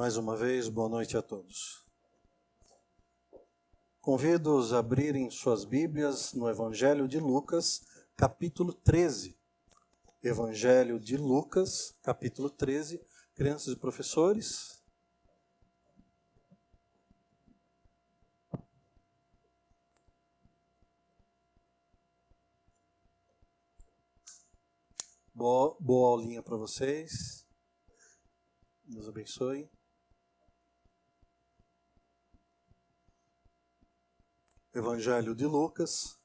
Mais uma vez, boa noite a todos. Convido-os a abrirem suas Bíblias no Evangelho de Lucas, capítulo 13. Evangelho de Lucas, capítulo 13. Crianças e professores. Boa aulinha para vocês. Deus abençoe. Evangelho de Lucas,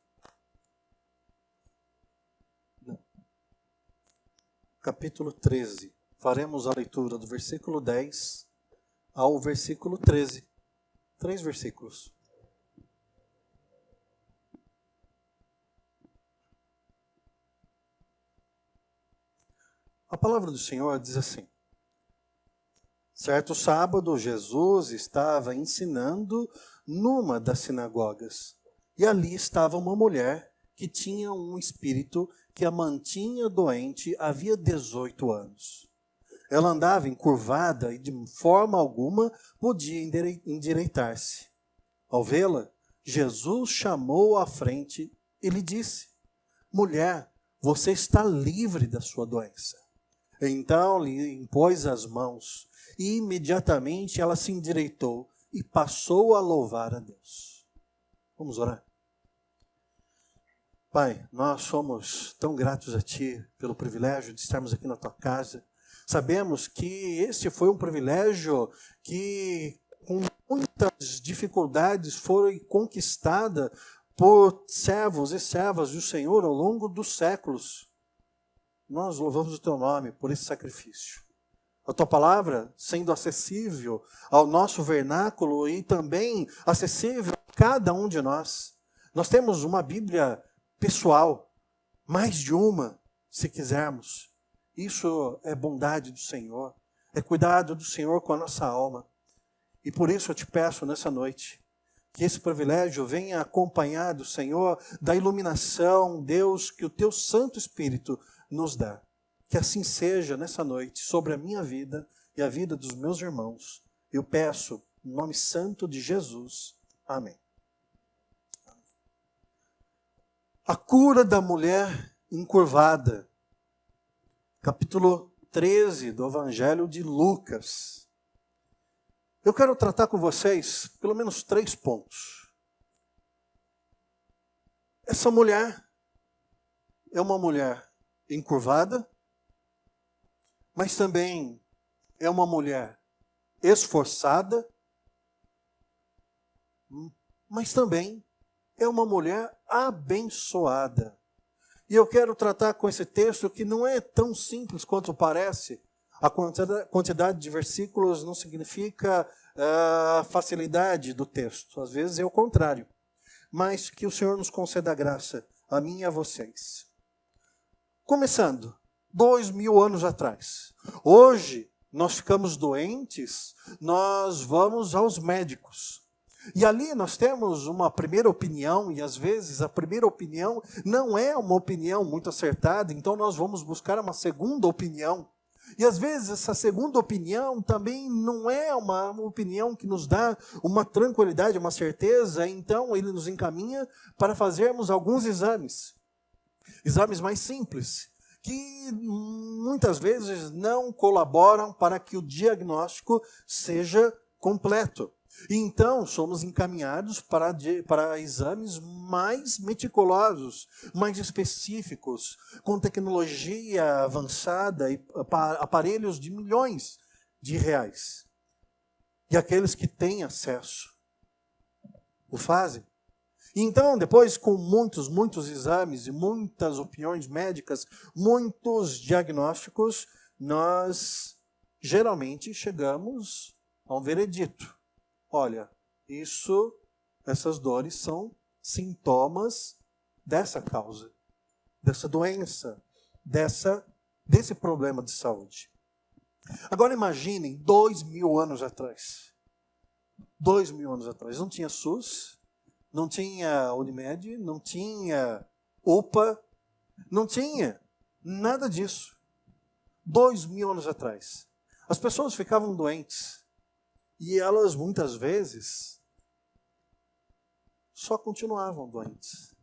capítulo 13. Faremos a leitura do versículo 10 ao versículo 13. 3 versículos. A palavra do Senhor diz assim: certo sábado, Jesus estava ensinando numa das sinagogas, e ali estava uma mulher que tinha um espírito que a mantinha doente havia 18 anos. Ela andava encurvada e de forma alguma podia endireitar-se. Ao vê-la, Jesus chamou-a à frente e lhe disse: mulher, você está livre da sua doença. Então lhe impôs as mãos, e imediatamente ela se endireitou e passou a louvar a Deus. Vamos orar. Pai, nós somos tão gratos a Ti pelo privilégio de estarmos aqui na Tua casa. Sabemos que esse foi um privilégio que, com muitas dificuldades, foi conquistada por servos e servas do Senhor ao longo dos séculos. Nós louvamos o Teu nome por esse sacrifício. A Tua palavra sendo acessível ao nosso vernáculo e também acessível a cada um de nós. Nós temos uma Bíblia pessoal, mais de uma, se quisermos. Isso é bondade do Senhor, é cuidado do Senhor com a nossa alma. E por isso eu te peço nessa noite, que esse privilégio venha acompanhado, Senhor, da iluminação, Deus, que o Teu Santo Espírito nos dá. Que assim seja nessa noite, sobre a minha vida e a vida dos meus irmãos. Eu peço, em nome santo de Jesus. Amém. A cura da mulher encurvada. Capítulo 13 do Evangelho de Lucas. Eu quero tratar com vocês pelo menos 3 pontos. Essa mulher é uma mulher encurvada, mas também é uma mulher esforçada, mas também é uma mulher abençoada. E eu quero tratar com esse texto que não é tão simples quanto parece. A quantidade de versículos não significa a facilidade do texto. Às vezes é o contrário. Mas que o Senhor nos conceda a graça, a mim e a vocês. Começando, 2000 anos atrás. Hoje, nós ficamos doentes, nós vamos aos médicos. E ali nós temos uma primeira opinião, e às vezes a primeira opinião não é uma opinião muito acertada, então nós vamos buscar uma segunda opinião. E às vezes essa segunda opinião também não é uma opinião que nos dá uma tranquilidade, uma certeza, então ele nos encaminha para fazermos alguns exames. Exames mais simples, que muitas vezes não colaboram para que o diagnóstico seja completo. E então somos encaminhados para exames mais meticulosos, mais específicos, com tecnologia avançada e aparelhos de milhões de reais. E aqueles que têm acesso o fazem. Então, depois, com muitos exames e muitas opiniões médicas, muitos diagnósticos, nós geralmente chegamos a um veredito. Olha, essas dores são sintomas dessa causa, dessa doença, desse problema de saúde. Agora imaginem, 2000 anos atrás. 2000 anos atrás. Não tinha SUS, não tinha Unimed, não tinha UPA, não tinha nada disso. 2000 anos atrás. As pessoas ficavam doentes E elas, muitas vezes, só continuavam doentes.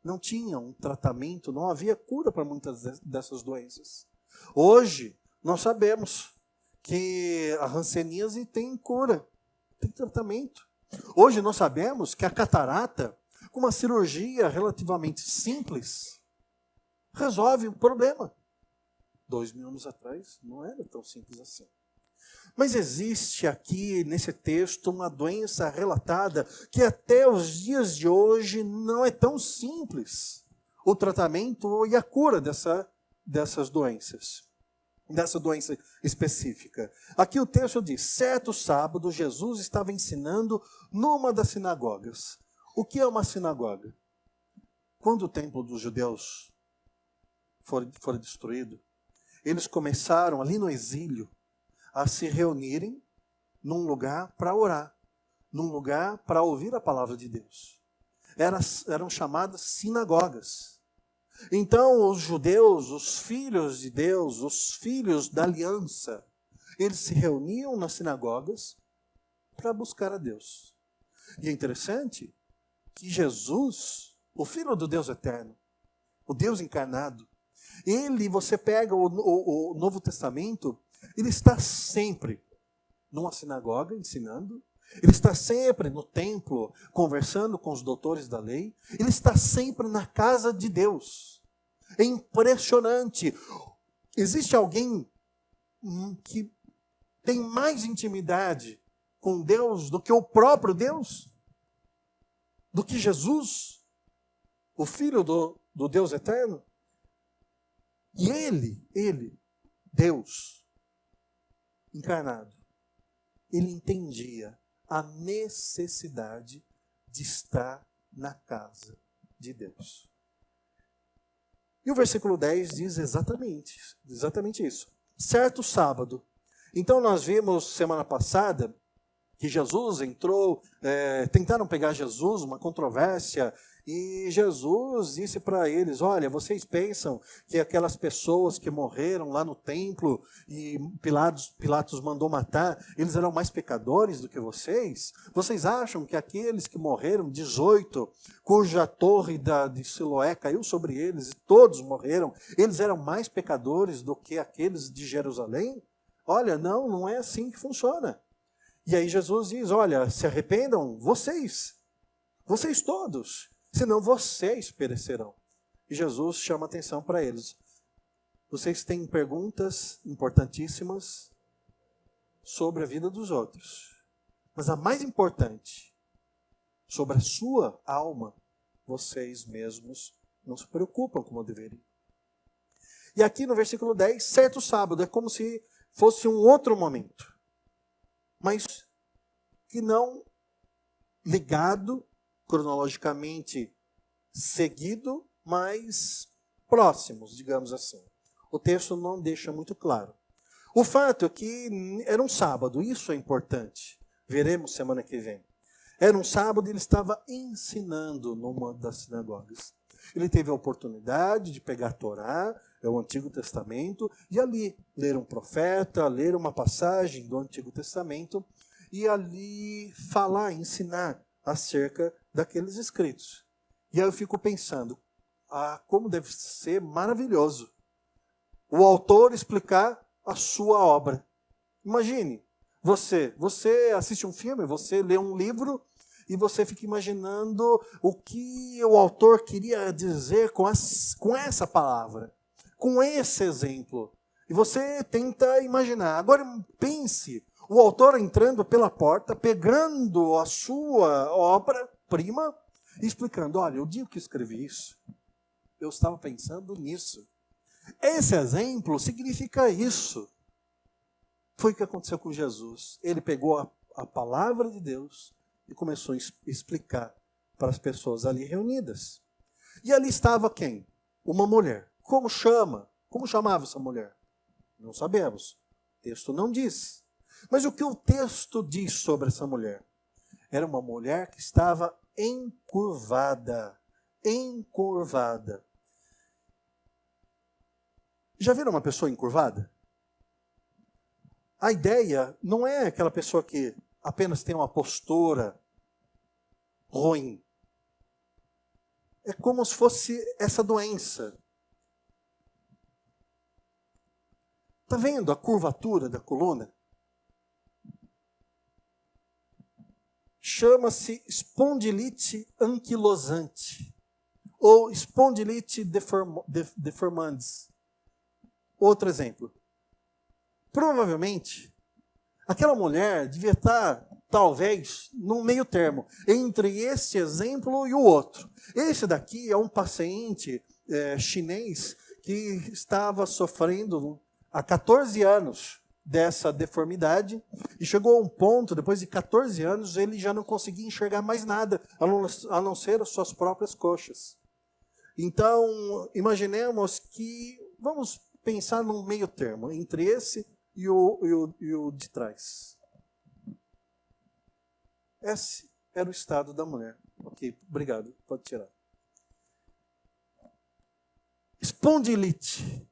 Não tinham um tratamento, não havia cura para muitas dessas doenças. Hoje, nós sabemos que a hanseníase tem cura, tem tratamento. Hoje nós sabemos que a catarata, com uma cirurgia relativamente simples, resolve o problema. 2000 anos atrás não era tão simples assim. Mas existe aqui nesse texto uma doença relatada que até os dias de hoje não é tão simples o tratamento e a cura dessas doenças, dessa doença específica. Aqui o texto diz: certo sábado Jesus estava ensinando numa das sinagogas. O que é uma sinagoga? Quando o templo dos judeus for destruído, eles começaram ali no exílio a se reunirem num lugar para orar, num lugar para ouvir a palavra de Deus. Eram chamadas sinagogas. Então os judeus, os filhos de Deus, os filhos da aliança, eles se reuniam nas sinagogas para buscar a Deus. E é interessante que Jesus, o Filho do Deus eterno, o Deus encarnado, você pega o Novo Testamento, ele está sempre numa sinagoga ensinando, ele está sempre no templo conversando com os doutores da lei, ele está sempre na casa de Deus. É impressionante. Existe alguém que tem mais intimidade com Deus do que o próprio Deus? Do que Jesus, o Filho do Deus eterno? E ele, Deus encarnado, ele entendia a necessidade de estar na casa de Deus. E o versículo 10 diz exatamente isso. Certo sábado. Então nós vimos semana passada que Jesus entrou, tentaram pegar Jesus, uma controvérsia, e Jesus disse para eles: olha, vocês pensam que aquelas pessoas que morreram lá no templo e Pilatos mandou matar, eles eram mais pecadores do que vocês? Vocês acham que aqueles que morreram, 18, cuja torre de Siloé caiu sobre eles e todos morreram, eles eram mais pecadores do que aqueles de Jerusalém? Olha, não é assim que funciona. E aí Jesus diz: olha, se arrependam vocês todos, senão vocês perecerão. E Jesus chama atenção para eles. Vocês têm perguntas importantíssimas sobre a vida dos outros, mas a mais importante, sobre a sua alma, vocês mesmos não se preocupam como deveriam. E aqui no versículo 10, certo sábado, é como se fosse um outro momento, mas que não ligado, cronologicamente seguido, mas próximos, digamos assim. O texto não deixa muito claro. O fato é que era um sábado, isso é importante. Veremos semana que vem. Era um sábado e ele estava ensinando numa das sinagogas. Ele teve a oportunidade de pegar a Torá, é o Antigo Testamento, e ali ler um profeta, ler uma passagem do Antigo Testamento, e ali falar, ensinar acerca daqueles escritos. E aí eu fico pensando, como deve ser maravilhoso o autor explicar a sua obra. Imagine, você assiste um filme, você lê um livro e você fica imaginando o que o autor queria dizer com essa palavra, com esse exemplo. E você tenta imaginar. Agora pense o autor entrando pela porta, pegando a sua obra-prima e explicando: olha, o dia que escrevi isso, eu estava pensando nisso. Esse exemplo significa isso. Foi o que aconteceu com Jesus. Ele pegou a palavra de Deus e começou a explicar para as pessoas ali reunidas. E ali estava quem? Uma mulher. Como chamava essa mulher? Não sabemos. O texto não diz. Mas o que o texto diz sobre essa mulher? Era uma mulher que estava encurvada. Encurvada. Já viram uma pessoa encurvada? A ideia não é aquela pessoa que apenas tem uma postura ruim. É como se fosse essa doença. Está vendo a curvatura da coluna? Chama-se espondilite anquilosante ou espondilite deformandis. Outro exemplo. Provavelmente, aquela mulher devia estar, talvez, no meio termo, entre esse exemplo e o outro. Esse daqui é um paciente chinês que estava sofrendo há 14 anos dessa deformidade e chegou a um ponto, depois de 14 anos, ele já não conseguia enxergar mais nada, a não ser as suas próprias coxas. Então, imaginemos que, vamos pensar num meio termo, entre esse e o de trás. Esse era o estado da mulher. Ok, obrigado, pode tirar. Espondilite.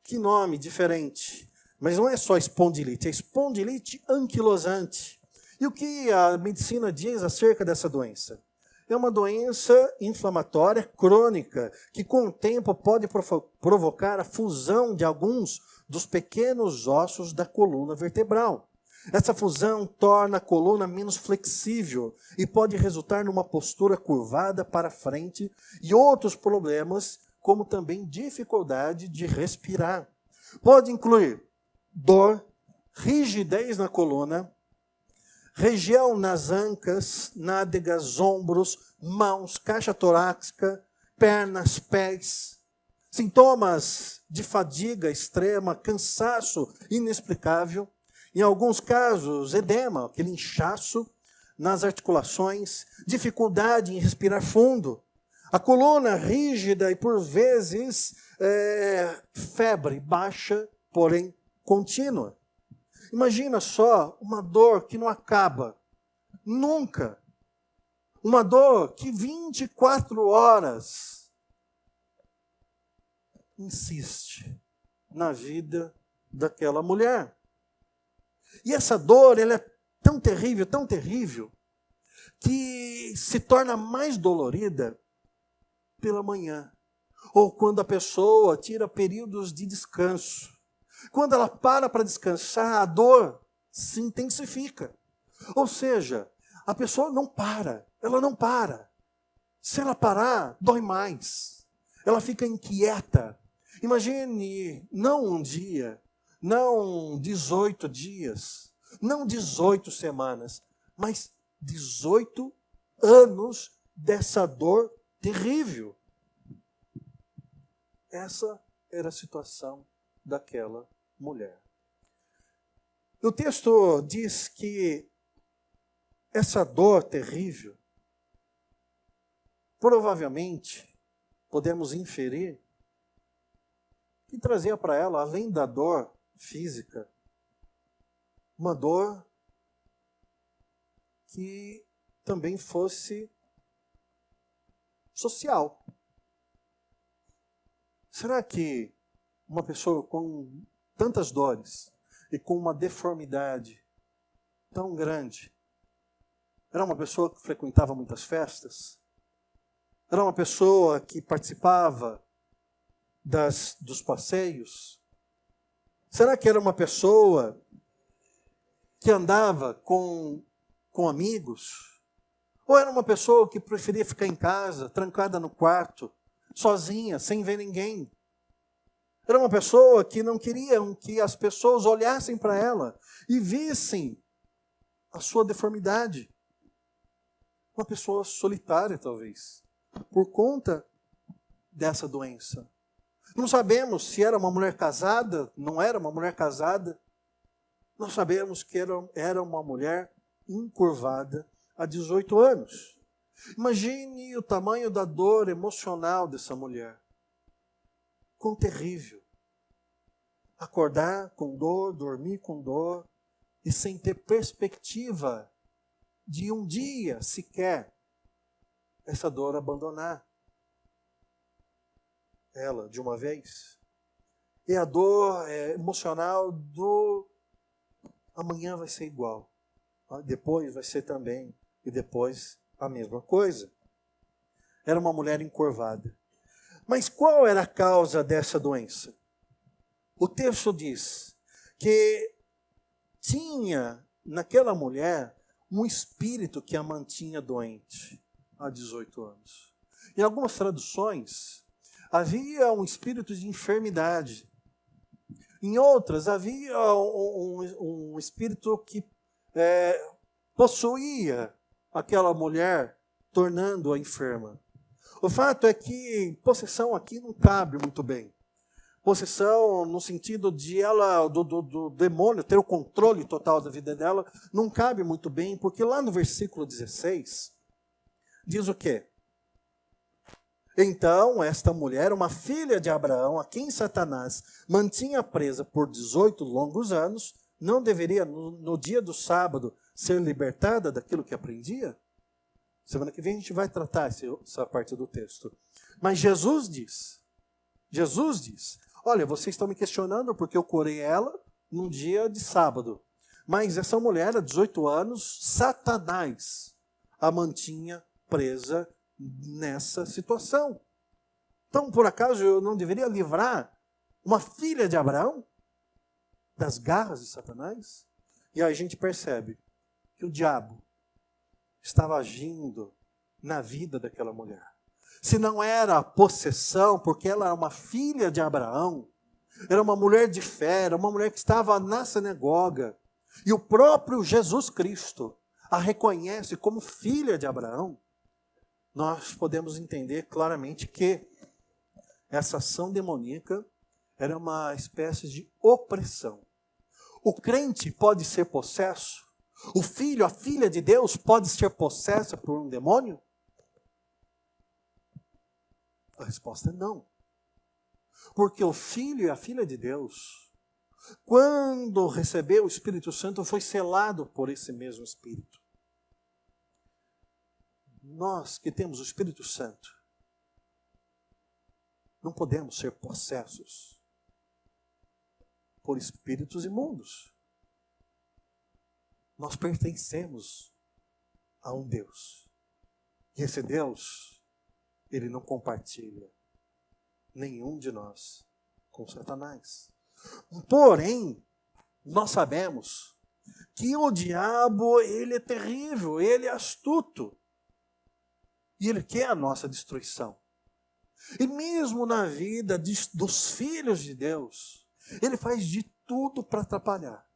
Que nome diferente. Mas não é só espondilite, é espondilite anquilosante. E o que a medicina diz acerca dessa doença? É uma doença inflamatória crônica, que com o tempo pode provocar a fusão de alguns dos pequenos ossos da coluna vertebral. Essa fusão torna a coluna menos flexível e pode resultar numa postura curvada para frente e outros problemas, como também dificuldade de respirar. Pode incluir dor, rigidez na coluna, região nas ancas, nádegas, ombros, mãos, caixa torácica, pernas, pés. Sintomas de fadiga extrema, cansaço inexplicável. Em alguns casos, edema, aquele inchaço nas articulações, dificuldade em respirar fundo. A coluna rígida e, por vezes, febre baixa, porém contínua. Imagina só uma dor que não acaba, nunca. Uma dor que 24 horas insiste na vida daquela mulher. E essa dor, ela é tão terrível, que se torna mais dolorida pela manhã, ou quando a pessoa tira períodos de descanso. Quando ela para descansar, a dor se intensifica. Ou seja, a pessoa não para, ela não para. Se ela parar, dói mais. Ela fica inquieta. Imagine, não um dia, não 18 dias, não 18 semanas, mas 18 anos dessa dor terrível. Essa era a situação daquela mulher. O texto diz que essa dor terrível, provavelmente, podemos inferir, que trazia para ela, além da dor física, uma dor que também fosse social. Será que uma pessoa com tantas dores e com uma deformidade tão grande era uma pessoa que frequentava muitas festas? Era uma pessoa que participava dos passeios? Será que era uma pessoa que andava com amigos? Ou era uma pessoa que preferia ficar em casa, trancada no quarto, sozinha, sem ver ninguém? Era uma pessoa que não queria que as pessoas olhassem para ela e vissem a sua deformidade. Uma pessoa solitária, talvez, por conta dessa doença. Não sabemos se era uma mulher casada, não era uma mulher casada. Nós sabemos que era uma mulher encurvada há 18 anos. Imagine o tamanho da dor emocional dessa mulher. Quão terrível. Acordar com dor, dormir com dor, e sem ter perspectiva de um dia sequer essa dor abandonar ela de uma vez. é a dor emocional do amanhã vai ser igual, depois vai ser também, e depois a mesma coisa. Era uma mulher encurvada. Mas qual era a causa dessa doença? O texto diz que tinha naquela mulher um espírito que a mantinha doente há 18 anos. Em algumas traduções, havia um espírito de enfermidade. Em outras, havia um espírito que possuía aquela mulher, tornando-a enferma. O fato é que possessão aqui não cabe muito bem. Possessão no sentido de ela, do demônio, ter o controle total da vida dela, não cabe muito bem, porque lá no versículo 16, diz o quê? Então, esta mulher, uma filha de Abraão, a quem Satanás mantinha presa por 18 longos anos, não deveria, no dia do sábado, ser libertada daquilo que aprendia? Semana que vem a gente vai tratar essa parte do texto. Mas Jesus diz, olha, vocês estão me questionando porque eu curei ela num dia de sábado. Mas essa mulher, há 18 anos, Satanás a mantinha presa nessa situação. Então, por acaso, eu não deveria livrar uma filha de Abraão das garras de Satanás? E aí a gente percebe que o diabo estava agindo na vida daquela mulher. Se não era possessão, porque ela era uma filha de Abraão, era uma mulher de fé, era uma mulher que estava na sinagoga, e o próprio Jesus Cristo a reconhece como filha de Abraão, nós podemos entender claramente que essa ação demoníaca era uma espécie de opressão. O crente pode ser possesso? O filho, a filha de Deus pode ser possessa por um demônio? A resposta é não. Porque o filho e a filha de Deus, quando recebeu o Espírito Santo, foi selado por esse mesmo Espírito. Nós que temos o Espírito Santo, não podemos ser possessos por espíritos imundos. Nós pertencemos a um Deus. E esse Deus, ele não compartilha nenhum de nós com Satanás. Porém, nós sabemos que o diabo, ele é terrível, ele é astuto. E ele quer a nossa destruição. E mesmo na vida dos filhos de Deus, ele faz de tudo para atrapalhar.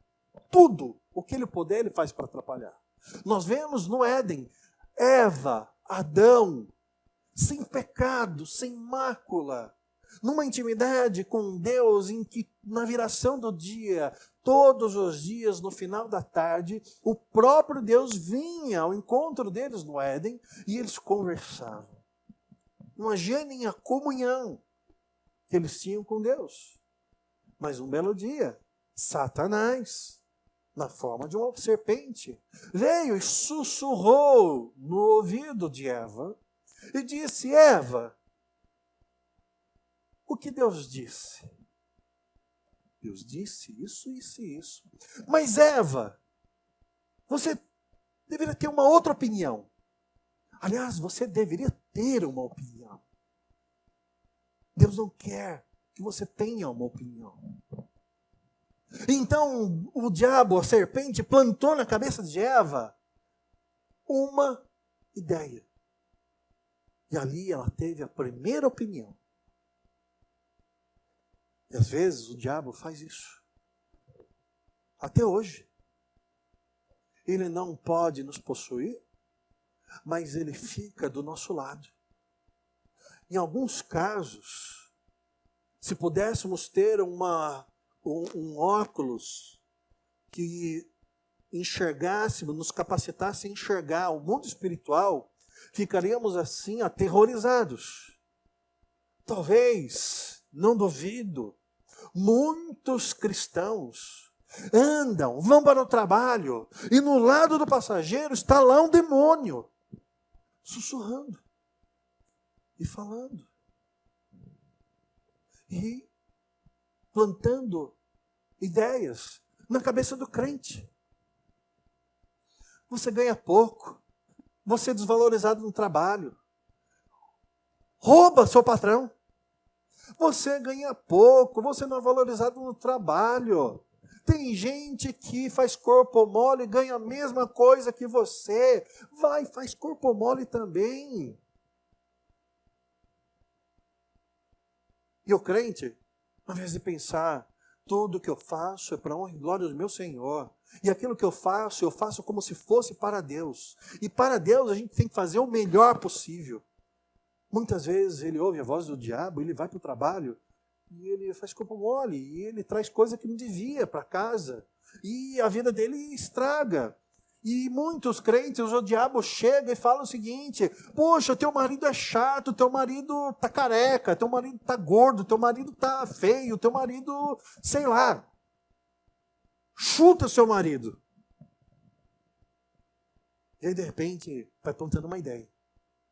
Tudo o que ele puder, ele faz para atrapalhar. Nós vemos no Éden, Eva, Adão, sem pecado, sem mácula, numa intimidade com Deus em que na viração do dia, todos os dias, no final da tarde, o próprio Deus vinha ao encontro deles no Éden e eles conversavam. Imaginem a comunhão que eles tinham com Deus. Mas um belo dia, Satanás, na forma de uma serpente, veio e sussurrou no ouvido de Eva e disse: Eva, o que Deus disse? Deus disse isso, isso e isso. Mas Eva, você deveria ter uma outra opinião. Aliás, você deveria ter uma opinião. Deus não quer que você tenha uma opinião. Então, o diabo, a serpente, plantou na cabeça de Eva uma ideia. E ali ela teve a primeira opinião. E às vezes o diabo faz isso. Até hoje. Ele não pode nos possuir, mas ele fica do nosso lado. Em alguns casos, se pudéssemos ter um óculos que enxergássemos, nos capacitasse a enxergar o mundo espiritual, ficaríamos assim aterrorizados. Talvez, não duvido, muitos cristãos vão para o trabalho e no lado do passageiro está lá um demônio sussurrando e falando. E plantando ideias na cabeça do crente. Você ganha pouco, você é desvalorizado no trabalho, rouba seu patrão. Você ganha pouco, você não é valorizado no trabalho. Tem gente que faz corpo mole e ganha a mesma coisa que você. Vai, faz corpo mole também. E o crente, ao invés de pensar, tudo que eu faço é para a honra e glória do meu Senhor. E aquilo que eu faço como se fosse para Deus. E para Deus a gente tem que fazer o melhor possível. Muitas vezes ele ouve a voz do diabo, ele vai para o trabalho e ele faz corpo mole, e ele traz coisa que não devia para casa. E a vida dele estraga. E muitos crentes, o diabo chega e fala o seguinte: poxa, teu marido é chato, teu marido tá careca, teu marido tá gordo, teu marido tá feio, teu marido, sei lá. Chuta seu marido. E aí, de repente, vai plantando uma ideia.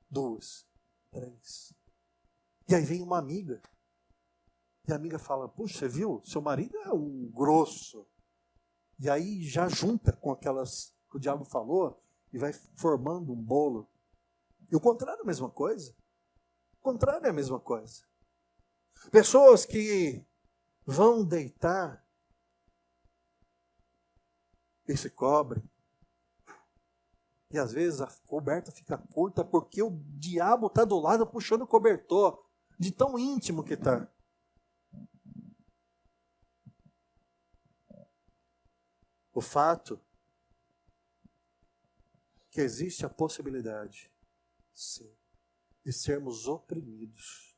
2, 3. E aí vem uma amiga. E a amiga fala: puxa, você viu? Seu marido é um grosso. E aí já junta com aquelas que o diabo falou e vai formando um bolo. E o contrário é a mesma coisa. O contrário é a mesma coisa. Pessoas que vão deitar e se cobrem. E às vezes a coberta fica curta porque o diabo está do lado puxando o cobertor, de tão íntimo que está. O fato que existe a possibilidade, sim, de sermos oprimidos.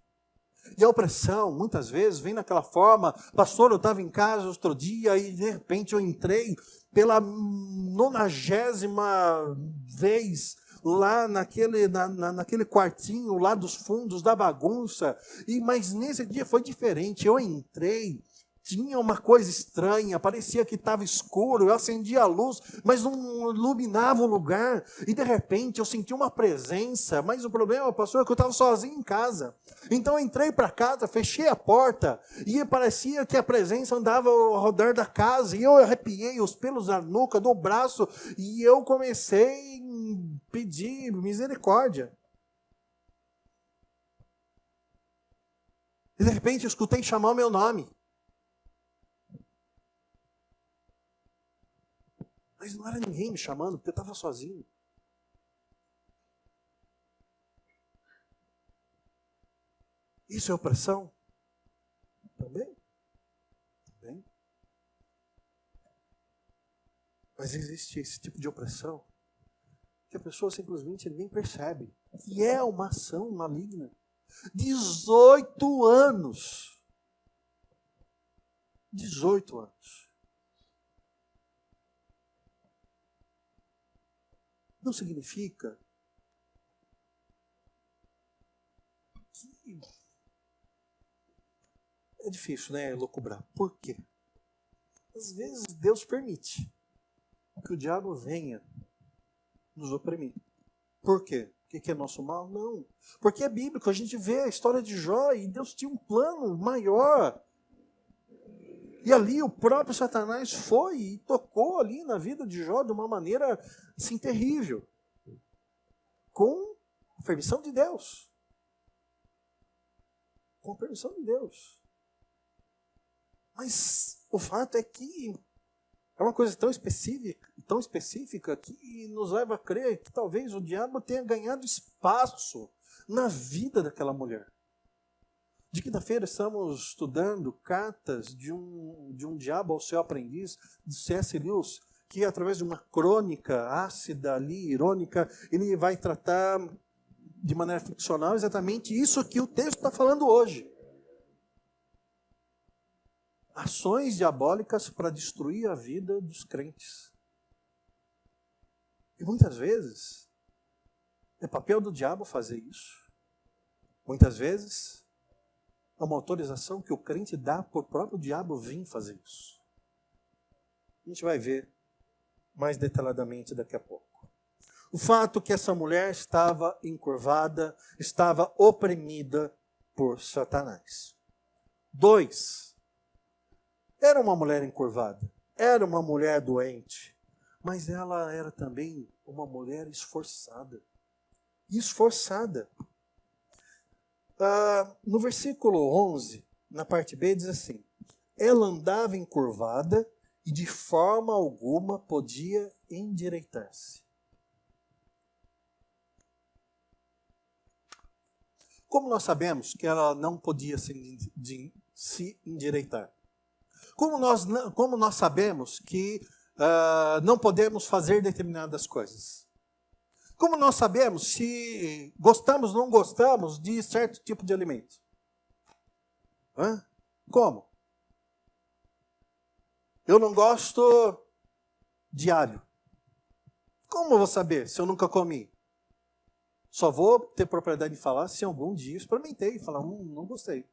E a opressão, muitas vezes, vem naquela forma: pastor, eu estava em casa outro dia e de repente eu entrei pela 90ª vez lá naquele quartinho lá dos fundos da bagunça. Mas nesse dia foi diferente. Eu entrei, tinha uma coisa estranha, parecia que estava escuro, eu acendi a luz, mas não iluminava o lugar, e de repente eu senti uma presença. Mas o problema, pastor, é que eu estava sozinho em casa. Então eu entrei para casa, fechei a porta, e parecia que a presença andava ao redor da casa, e eu arrepiei os pelos da nuca, do braço, e eu comecei a pedir misericórdia. E de repente eu escutei chamar o meu nome. Mas não era ninguém me chamando, porque eu estava sozinho. Isso é opressão? Também. Também. Mas existe esse tipo de opressão que a pessoa simplesmente nem percebe. Que é uma ação maligna. 18 anos. 18 anos. Não significa que é difícil, né, elucubrar. Por quê? Às vezes Deus permite que o diabo venha nos oprimir. Por quê? O que é nosso mal? Não. Porque é bíblico, a gente vê a história de Jó e Deus tinha um plano maior. E ali o próprio Satanás foi e tocou ali na vida de Jó de uma maneira assim terrível. Com a permissão de Deus. Com a permissão de Deus. Mas o fato é que é uma coisa tão específica que nos leva a crer que talvez o diabo tenha ganhado espaço na vida daquela mulher. De quinta-feira estamos estudando cartas de um diabo ao seu aprendiz, de C.S. Lewis, que através de uma crônica ácida ali, irônica, ele vai tratar de maneira ficcional exatamente isso que o texto está falando hoje. Ações diabólicas para destruir a vida dos crentes. E muitas vezes é papel do diabo fazer isso. Muitas vezes é uma autorização que o crente dá para o próprio diabo vir fazer isso. A gente vai ver mais detalhadamente daqui a pouco. O fato é que essa mulher estava encurvada, estava oprimida por Satanás. 2. Era uma mulher encurvada, era uma mulher doente, mas ela era também uma mulher esforçada. Esforçada. No versículo 11, na parte B, diz assim: ela andava encurvada e de forma alguma podia endireitar-se. Como nós sabemos que ela não podia se endireitar? Como nós sabemos que não podemos fazer determinadas coisas? Como nós sabemos se gostamos ou não gostamos de certo tipo de alimento? Como? Eu não gosto de alho. Como eu vou saber se eu nunca comi? Só vou ter propriedade de falar se algum dia experimentei e falar, não gostei.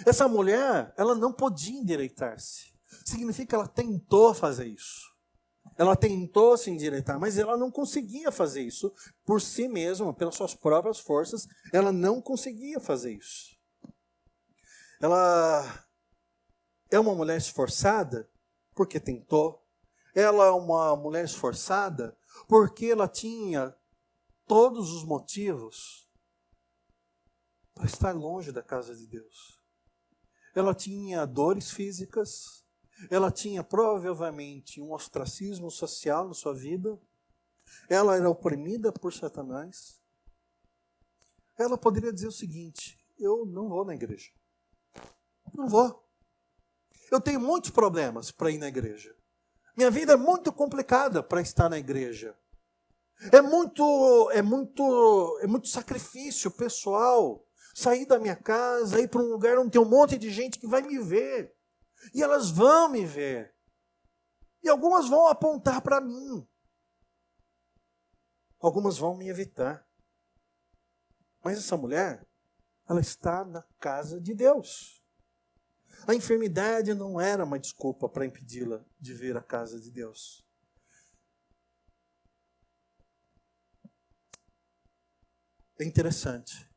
Essa mulher, ela não podia endireitar-se. Significa que ela tentou fazer isso. Ela tentou se endireitar, mas ela não conseguia fazer isso por si mesma, pelas suas próprias forças. Ela não conseguia fazer isso. Ela é uma mulher esforçada porque tentou. Ela é uma mulher esforçada porque ela tinha todos os motivos para estar longe da casa de Deus. Ela tinha dores físicas, ela tinha provavelmente um ostracismo social na sua vida, ela era oprimida por Satanás. Ela poderia dizer o seguinte: eu não vou na igreja. Não vou. Eu tenho muitos problemas para ir na igreja. Minha vida é muito complicada para estar na igreja. É muito sacrifício pessoal sair da minha casa, ir para um lugar onde tem um monte de gente que vai me ver. E elas vão me ver. E algumas vão apontar para mim. Algumas vão me evitar. Mas essa mulher, ela está na casa de Deus. A enfermidade não era uma desculpa para impedi-la de vir à casa de Deus. É interessante.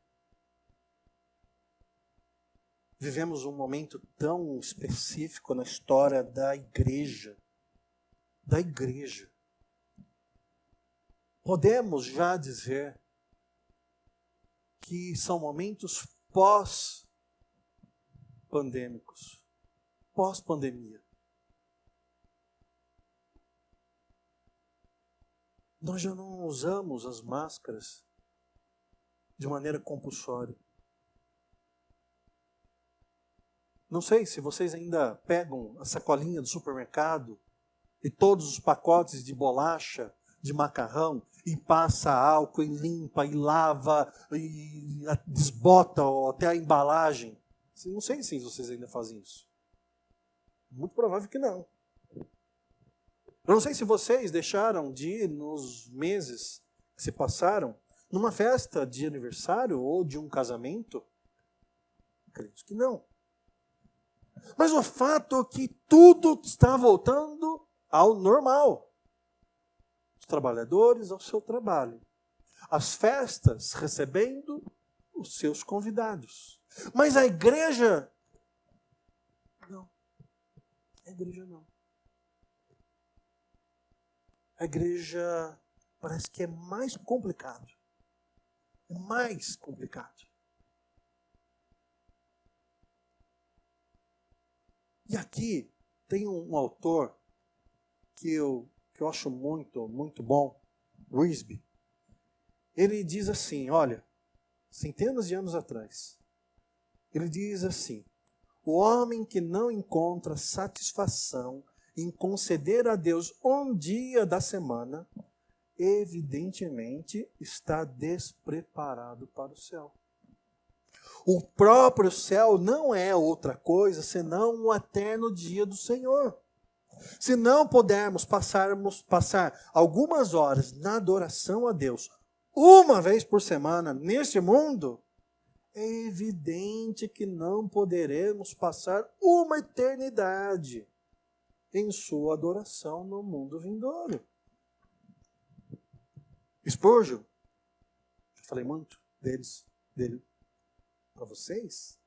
Vivemos um momento tão específico na história da igreja. Da igreja. Podemos já dizer que são momentos pós-pandêmicos, pós-pandemia. Nós já não usamos as máscaras de maneira compulsória. Não sei se vocês ainda pegam a sacolinha do supermercado e todos os pacotes de bolacha, de macarrão, e passa álcool, e limpa, e lava, e desbota até a embalagem. Não sei se vocês ainda fazem isso. Muito provável que não. Eu não sei se vocês deixaram de ir nos meses que se passaram numa festa de aniversário ou de um casamento. Acredito que não. Mas o fato é que tudo está voltando ao normal. Os trabalhadores ao seu trabalho. As festas recebendo os seus convidados. Mas a igreja, não. A igreja não. A igreja parece que é mais complicado. É mais complicado. E aqui tem um autor que eu acho muito bom, Wiersbe. Ele diz assim, olha, centenas de anos atrás, ele diz assim: o homem que não encontra satisfação em conceder a Deus um dia da semana, evidentemente está despreparado para o céu. O próprio céu não é outra coisa senão um eterno dia do Senhor. Se não pudermos passar algumas horas na adoração a Deus, uma vez por semana neste mundo, é evidente que não poderemos passar uma eternidade em sua adoração no mundo vindouro. Spurgeon, já falei muito dele para vocês.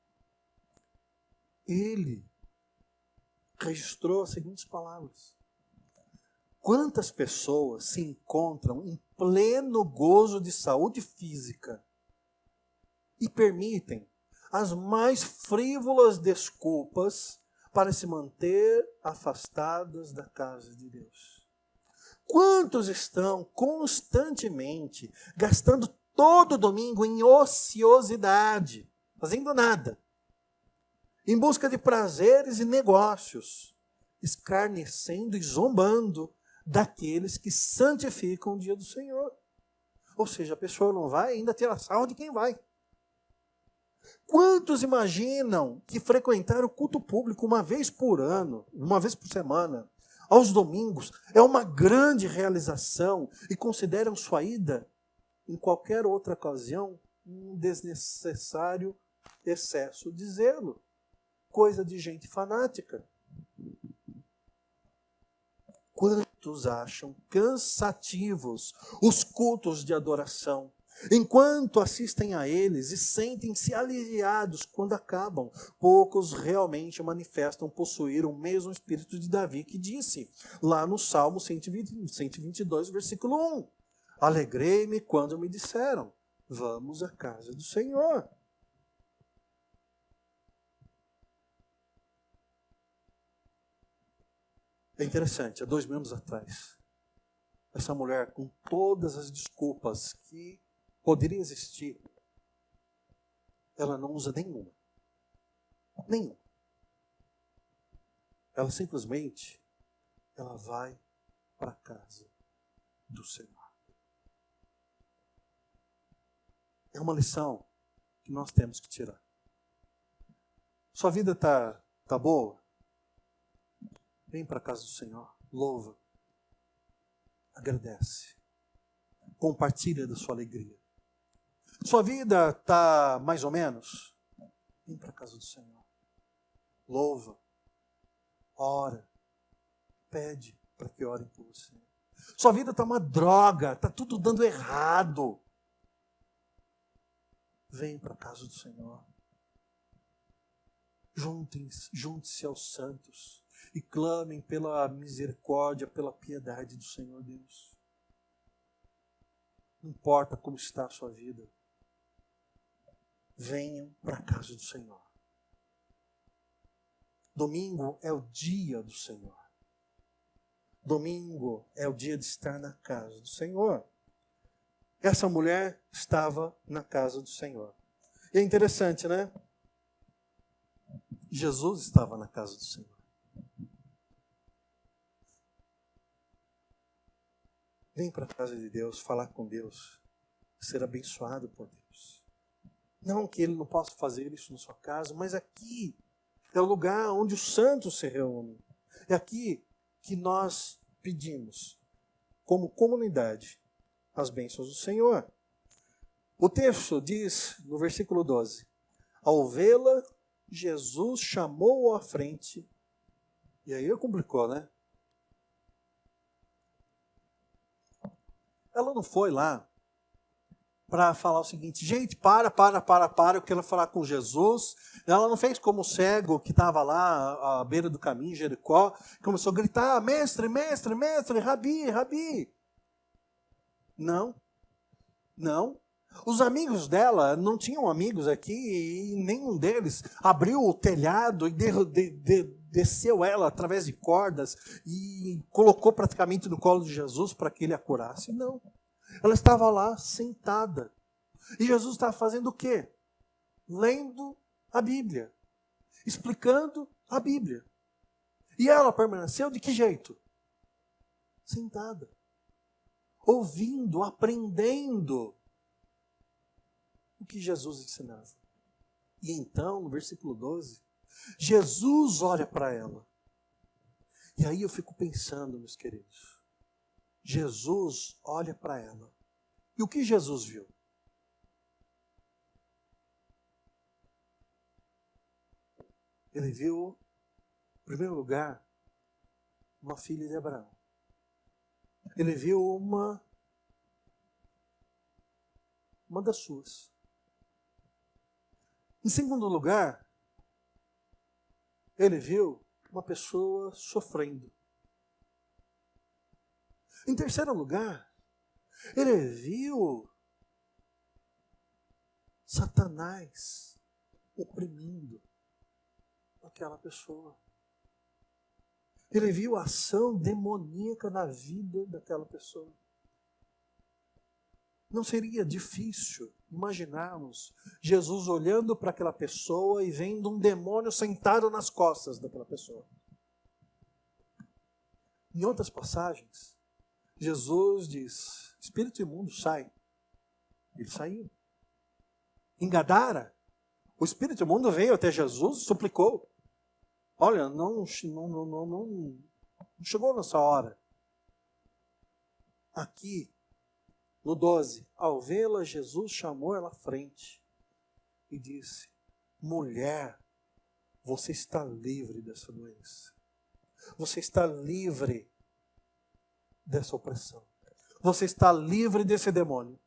Ele registrou as seguintes palavras: quantas pessoas se encontram em pleno gozo de saúde física e permitem as mais frívolas desculpas para se manter afastadas da casa de Deus? Quantos estão constantemente gastando todo domingo em ociosidade, fazendo nada, em busca de prazeres e negócios, escarnecendo e zombando daqueles que santificam o dia do Senhor? Ou seja, a pessoa não vai ainda tirar sarro de quem vai. Quantos imaginam que frequentar o culto público uma vez por ano, uma vez por semana, aos domingos, é uma grande realização e consideram sua ida em qualquer outra ocasião um desnecessário excesso de zelo? Coisa de gente fanática. Quantos acham cansativos os cultos de adoração, enquanto assistem a eles e sentem-se aliviados quando acabam? Poucos realmente manifestam possuir o mesmo espírito de Davi, que disse, lá no Salmo 122, versículo 1, alegrei-me quando me disseram, vamos à casa do Senhor. É interessante, há 2000 anos atrás, essa mulher, com todas as desculpas que poderiam existir, ela não usa nenhuma. Nenhuma. Ela simplesmente, ela vai para a casa do Senhor. É uma lição que nós temos que tirar. Sua vida está boa? Vem para a casa do Senhor, louva, agradece, compartilha da sua alegria. Sua vida está mais ou menos? Vem para a casa do Senhor, louva, ora, pede para que orem por você. Sua vida está uma droga, está tudo dando errado. Vem para a casa do Senhor. Junte-se aos santos e clamem pela misericórdia, pela piedade do Senhor Deus. Não importa como está a sua vida. Venham para a casa do Senhor. Domingo é o dia do Senhor. Domingo é o dia de estar na casa do Senhor. Essa mulher estava na casa do Senhor. E é interessante, né? Jesus estava na casa do Senhor. Vem para a casa de Deus, falar com Deus, ser abençoado por Deus. Não que Ele não possa fazer isso na sua casa, mas aqui é o lugar onde os santos se reúnem. É aqui que nós pedimos, como comunidade, as bênçãos do Senhor. O texto diz, no versículo 12, ao vê-la, Jesus chamou-o à frente. E aí complicou, né? Ela não foi lá para falar o seguinte, gente, eu quero falar com Jesus. Ela não fez como o cego que estava lá à beira do caminho, Jericó, começou a gritar, mestre, mestre, mestre, rabi, rabi. Não. Os amigos dela não tinham amigos aqui e nenhum deles abriu o telhado e desceu ela através de cordas e colocou praticamente no colo de Jesus para que ele a curasse. Não. Ela estava lá sentada. E Jesus estava fazendo o quê? Lendo a Bíblia. Explicando a Bíblia. E ela permaneceu de que jeito? Sentada. Ouvindo, aprendendo o que Jesus ensinava. E então, no versículo 12, Jesus olha para ela. E aí eu fico pensando, meus queridos, Jesus olha para ela. E o que Jesus viu? Ele viu, em primeiro lugar, uma filha de Abraão. Ele viu uma das suas. Em segundo lugar, ele viu uma pessoa sofrendo. Em terceiro lugar, ele viu Satanás oprimindo aquela pessoa. Ele viu a ação demoníaca na vida daquela pessoa. Não seria difícil imaginarmos Jesus olhando para aquela pessoa e vendo um demônio sentado nas costas daquela pessoa. Em outras passagens, Jesus diz: espírito imundo, sai. Ele saiu. Em Gadara, o espírito imundo veio até Jesus e suplicou: olha, não chegou nessa hora. Aqui, no 12, ao vê-la, Jesus chamou ela à frente e disse: mulher, você está livre dessa doença. Você está livre dessa opressão. Você está livre desse demônio.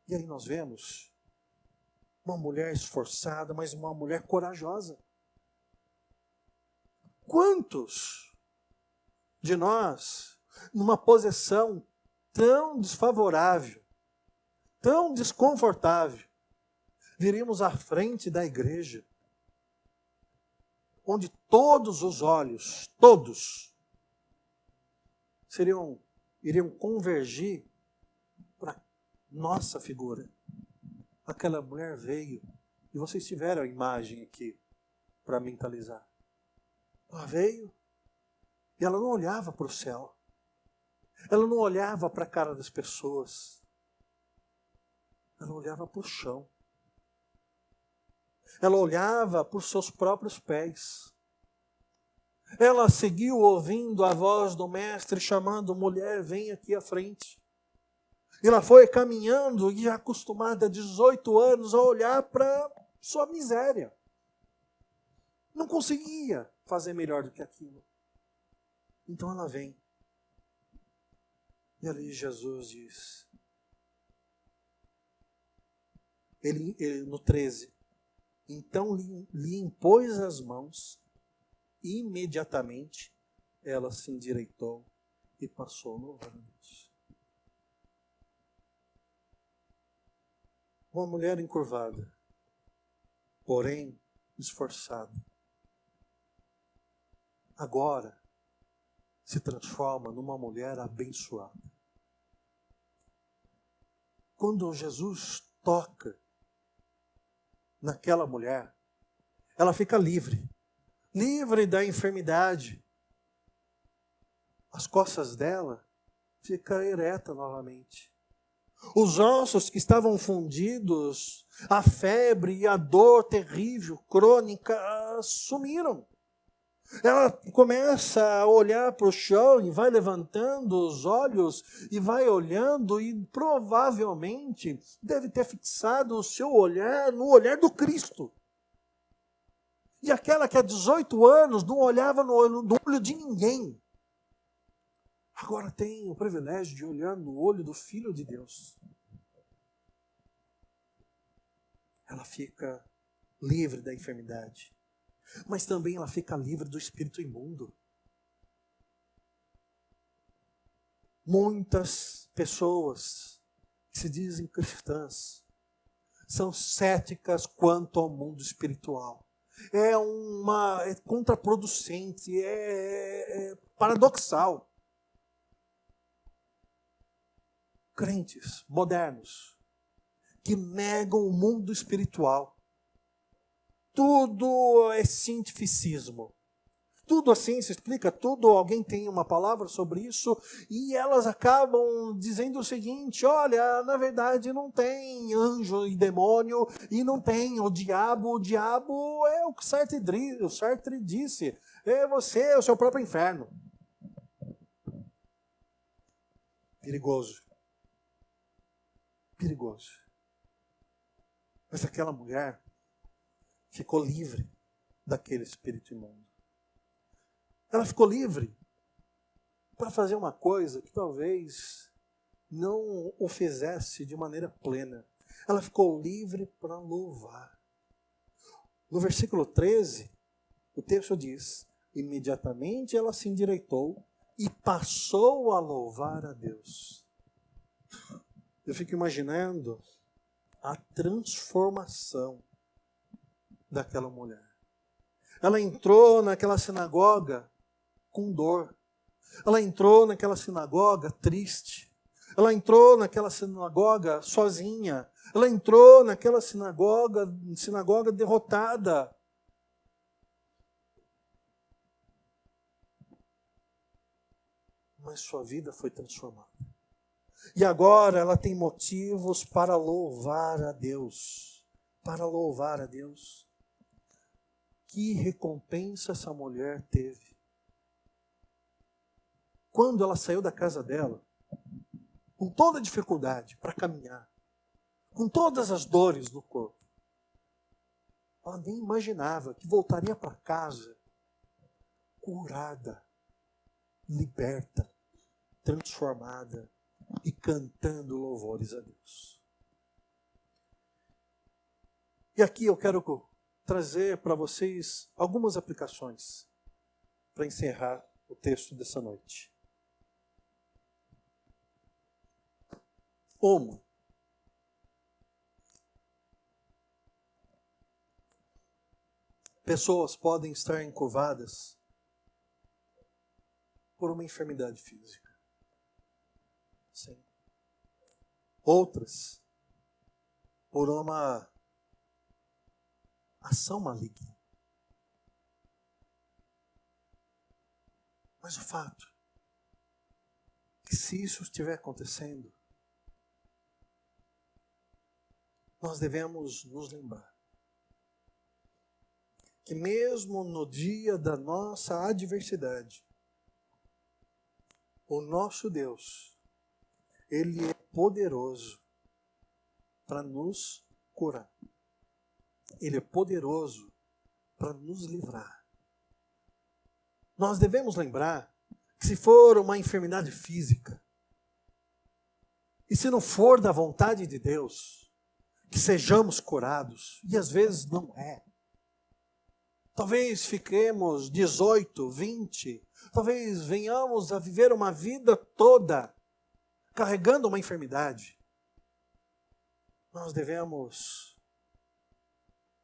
E aí nós vemos uma mulher esforçada, mas uma mulher corajosa. Quantos de nós, numa posição tão desfavorável, tão desconfortável, viríamos à frente da igreja, onde todos os olhos, todos, iriam convergir para nossa figura. Aquela mulher veio, e vocês tiveram a imagem aqui para mentalizar. Ela veio, e ela não olhava para o céu. Ela não olhava para a cara das pessoas. Ela olhava para o chão. Ela olhava para os seus próprios pés. Ela seguiu ouvindo a voz do mestre chamando: mulher, vem aqui à frente. E ela foi caminhando e acostumada há 18 anos a olhar para sua miséria. Não conseguia fazer melhor do que aquilo. Então ela vem. E ali Jesus diz, no 13, então lhe impôs as mãos, e imediatamente ela se endireitou e passou louvando a Deus. Uma mulher encurvada, porém esforçada, agora se transforma numa mulher abençoada. Quando Jesus toca naquela mulher, ela fica livre da enfermidade. As costas dela ficam eretas novamente. Os ossos que estavam fundidos, a febre e a dor terrível, crônica, sumiram. Ela começa a olhar para o chão e vai levantando os olhos e vai olhando e provavelmente deve ter fixado o seu olhar no olhar do Cristo. E aquela que há 18 anos não olhava no olho de ninguém, agora tem o privilégio de olhar no olho do Filho de Deus. Ela fica livre da enfermidade. Mas também ela fica livre do espírito imundo. Muitas pessoas que se dizem cristãs são céticas quanto ao mundo espiritual. É contraproducente, é paradoxal. Crentes modernos que negam o mundo espiritual. Tudo é cientificismo. Tudo a ciência explica, tudo, alguém tem uma palavra sobre isso, e elas acabam dizendo o seguinte: olha, na verdade não tem anjo e demônio, e não tem o diabo é o que o Sartre disse, você é o seu próprio inferno. Perigoso. Perigoso. Mas aquela mulher ficou livre daquele espírito imundo. Ela ficou livre para fazer uma coisa que talvez não o fizesse de maneira plena. Ela ficou livre para louvar. No versículo 13, o texto diz: imediatamente ela se endireitou e passou a louvar a Deus. Eu fico imaginando a transformação daquela mulher. Ela entrou naquela sinagoga com dor. Ela entrou naquela sinagoga triste. Ela entrou naquela sinagoga sozinha. Ela entrou naquela sinagoga derrotada. Mas sua vida foi transformada. E agora ela tem motivos para louvar a Deus. Para louvar a Deus. Que recompensa essa mulher teve. Quando ela saiu da casa dela, com toda a dificuldade para caminhar, com todas as dores no corpo, ela nem imaginava que voltaria para casa curada, liberta, transformada e cantando louvores a Deus. E aqui eu quero trazer para vocês algumas aplicações para encerrar o texto dessa noite. Uma, pessoas podem estar encurvadas por uma enfermidade física. Sim. Outras, por uma ação maligna. Mas o fato é que se isso estiver acontecendo, nós devemos nos lembrar que mesmo no dia da nossa adversidade, o nosso Deus, Ele é poderoso para nos curar. Ele é poderoso para nos livrar. Nós devemos lembrar que se for uma enfermidade física, e se não for da vontade de Deus, que sejamos curados, e às vezes não é. Talvez fiquemos 18, 20, talvez venhamos a viver uma vida toda carregando uma enfermidade. Nós devemos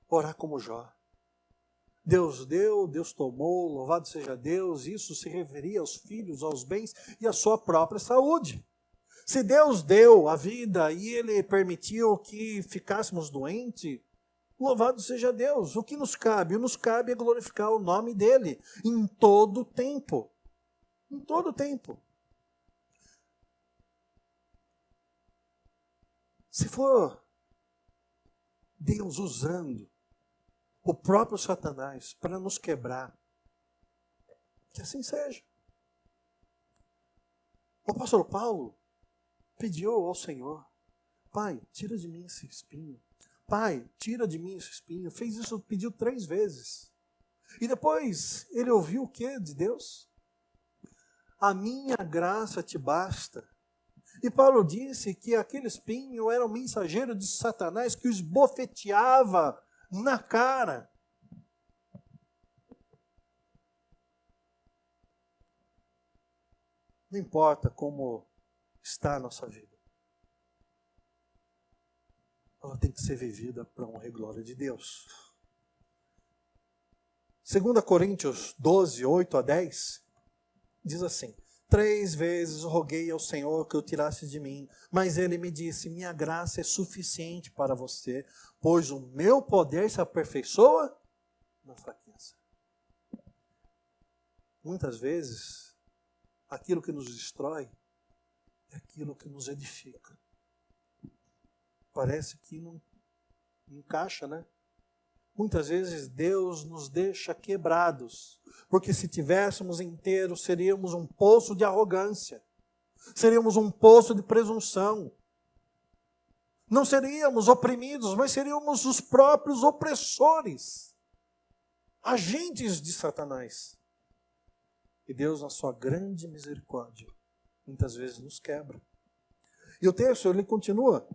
orar como Jó. Deus deu, Deus tomou, louvado seja Deus. Isso se referia aos filhos, aos bens e à sua própria saúde. Se Deus deu a vida e Ele permitiu que ficássemos doentes, louvado seja Deus. O que nos cabe? O que nos cabe é glorificar o nome dEle em todo tempo. Em todo tempo. Se for Deus usando o próprio Satanás para nos quebrar, que assim seja. O apóstolo Paulo pediu ao Senhor: Pai, tira de mim esse espinho. Pai, tira de mim esse espinho. Fez isso, pediu 3 vezes. E depois ele ouviu o que de Deus? A minha graça te basta. E Paulo disse que aquele espinho era um mensageiro de Satanás que o esbofeteava na cara. Não importa como está a nossa vida. Ela tem que ser vivida para a honra e glória de Deus. 2 Coríntios 12, 8 a 10, diz assim: 3 vezes roguei ao Senhor que o tirasse de mim, mas Ele me disse: minha graça é suficiente para você, pois o meu poder se aperfeiçoa na fraqueza. Muitas vezes, aquilo que nos destrói é aquilo que nos edifica. Parece que não encaixa, né? Muitas vezes Deus nos deixa quebrados, porque se tivéssemos inteiros, seríamos um poço de arrogância, seríamos um poço de presunção. Não seríamos oprimidos, mas seríamos os próprios opressores, agentes de Satanás. E Deus, na sua grande misericórdia, muitas vezes nos quebra. E o texto, ele continua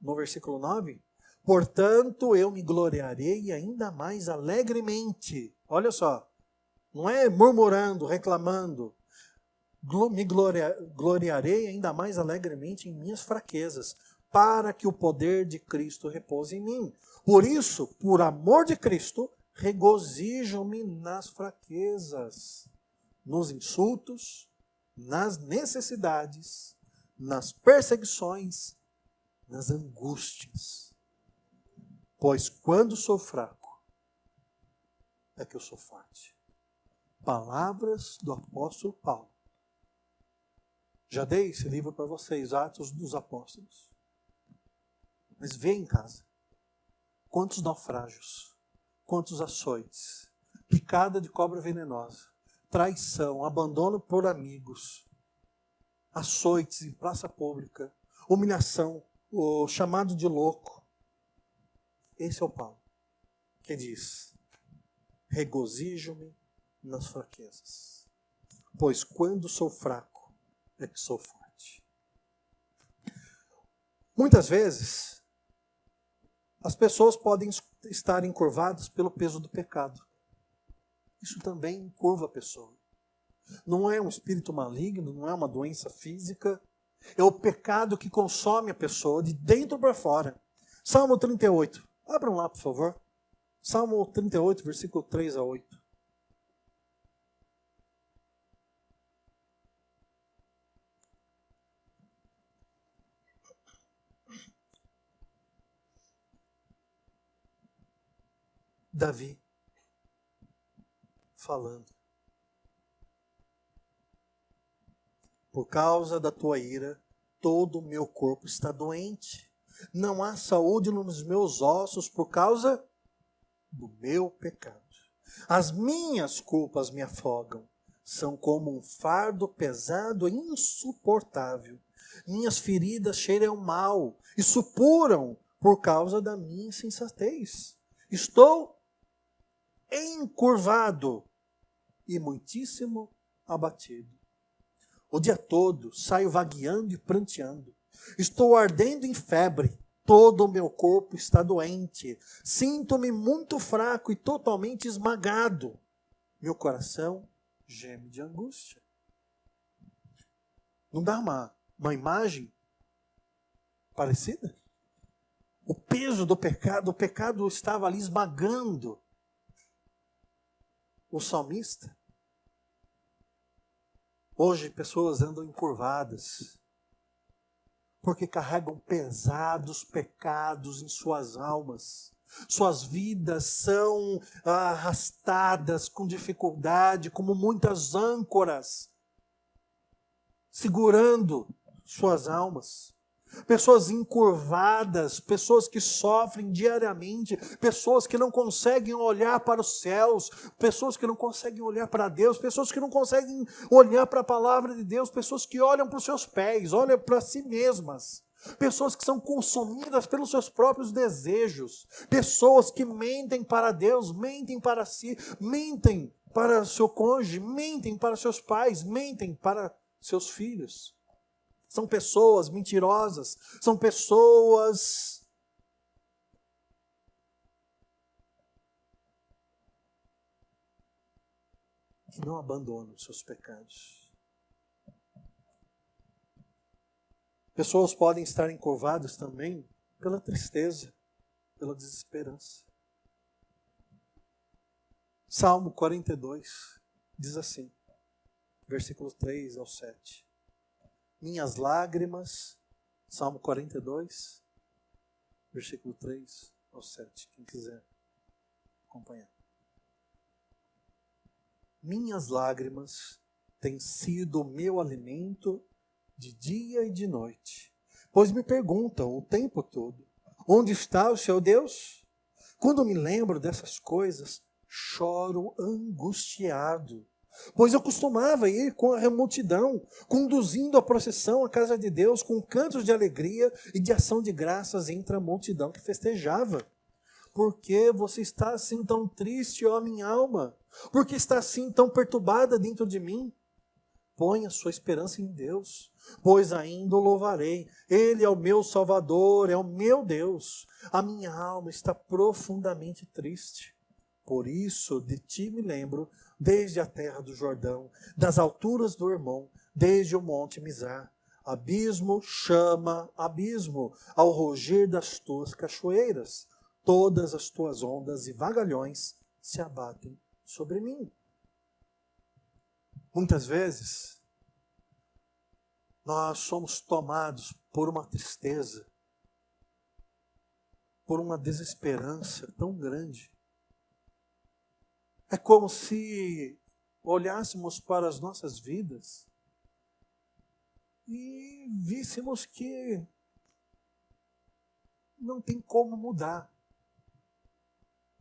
no versículo 9: Portanto, eu me gloriarei ainda mais alegremente. Olha só, não é murmurando, reclamando. Me gloriarei ainda mais alegremente em minhas fraquezas, para que o poder de Cristo repouse em mim. Por isso, por amor de Cristo, regozijo-me nas fraquezas, nos insultos, nas necessidades, nas perseguições, nas angústias. Pois quando sou fraco, é que eu sou forte. Palavras do apóstolo Paulo. Já dei esse livro para vocês, Atos dos Apóstolos. Mas vê em casa. Quantos naufrágios, quantos açoites, picada de cobra venenosa, traição, abandono por amigos, açoites em praça pública, humilhação, o chamado de louco. Esse é o Paulo, que diz: regozijo-me nas fraquezas, pois quando sou fraco, é que sou forte. Muitas vezes, as pessoas podem estar encurvadas pelo peso do pecado. Isso também encurva a pessoa. Não é um espírito maligno, não é uma doença física. É o pecado que consome a pessoa de dentro para fora. Salmo 38. Abram lá, por favor. Salmo 38, versículo 3 a 8. Davi falando. Por causa da tua ira, todo o meu corpo está doente. Não há saúde nos meus ossos por causa do meu pecado. As minhas culpas me afogam. São como um fardo pesado e insuportável. Minhas feridas cheiram mal e supuram por causa da minha insensatez. Estou encurvado e muitíssimo abatido. O dia todo saio vagueando e pranteando. Estou ardendo em febre. Todo o meu corpo está doente. Sinto-me muito fraco e totalmente esmagado. Meu coração geme de angústia. Não dá uma imagem parecida? O peso do pecado, o pecado estava ali esmagando o salmista. Hoje pessoas andam encurvadas porque carregam pesados pecados em suas almas. Suas vidas são arrastadas com dificuldade, como muitas âncoras, segurando suas almas. Pessoas encurvadas, pessoas que sofrem diariamente, pessoas que não conseguem olhar para os céus, pessoas que não conseguem olhar para Deus, pessoas que não conseguem olhar para a palavra de Deus, pessoas que olham para os seus pés, olham para si mesmas, pessoas que são consumidas pelos seus próprios desejos, pessoas que mentem para Deus, mentem para si, mentem para seu cônjuge, mentem para seus pais, mentem para seus filhos. São pessoas mentirosas, são pessoas que não abandonam seus pecados. Pessoas podem estar encurvadas também pela tristeza, pela desesperança. Salmo 42 diz assim, versículos 3 ao 7. Minhas lágrimas, Salmo 42, versículo 3 ao 7, quem quiser acompanhar. Minhas lágrimas têm sido o meu alimento de dia e de noite, pois me perguntam o tempo todo, onde está o seu Deus? Quando me lembro dessas coisas, choro angustiado. Pois eu costumava ir com a multidão, conduzindo a procissão à casa de Deus com cantos de alegria e de ação de graças entre a multidão que festejava. Por que você está assim tão triste, ó minha alma? Por que está assim tão perturbada dentro de mim? Põe a sua esperança em Deus, pois ainda o louvarei. Ele é o meu Salvador, é o meu Deus. A minha alma está profundamente triste. Por isso de ti me lembro, desde a terra do Jordão, das alturas do Hermon, desde o monte Mizar. Abismo chama abismo ao rugir das tuas cachoeiras. Todas as tuas ondas e vagalhões se abatem sobre mim. Muitas vezes, nós somos tomados por uma tristeza, por uma desesperança tão grande. É como se olhássemos para as nossas vidas e víssemos que não tem como mudar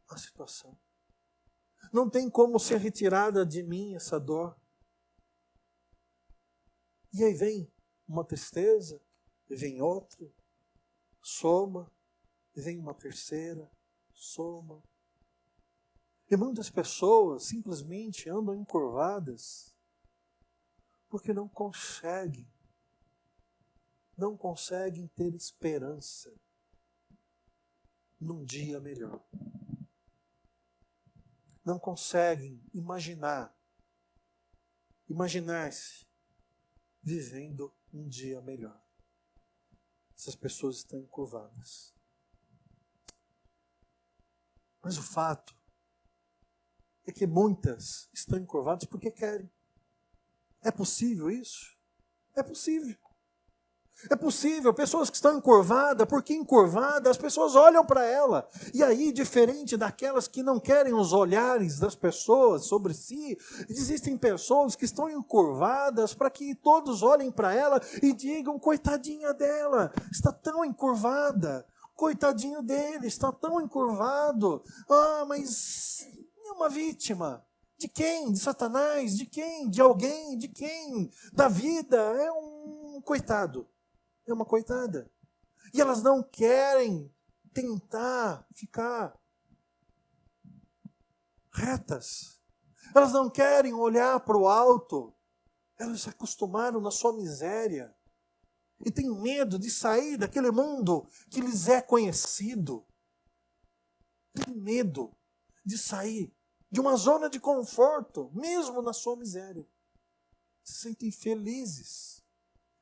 a situação. Não tem como ser retirada de mim essa dor. E aí vem uma tristeza, e vem outra, soma, e vem uma terceira, soma. E muitas pessoas simplesmente andam encurvadas porque não conseguem ter esperança num dia melhor. Não conseguem imaginar-se vivendo um dia melhor. Essas pessoas estão encurvadas. Mas o fato é que muitas estão encurvadas porque querem. É possível isso? É possível. É possível, pessoas que estão encurvadas, porque encurvadas, as pessoas olham para ela. E aí, diferente daquelas que não querem os olhares das pessoas sobre si, existem pessoas que estão encurvadas para que todos olhem para ela e digam, coitadinha dela, está tão encurvada, coitadinho dele, está tão encurvado. Ah, mas é uma vítima. De quem? De Satanás? De quem? De alguém? De quem? Da vida? É um coitado. É uma coitada. E elas não querem tentar ficar retas. Elas não querem olhar para o alto. Elas se acostumaram na sua miséria. E têm medo de sair daquele mundo que lhes é conhecido. Têm medo de sair de uma zona de conforto, mesmo na sua miséria. Se sentem felizes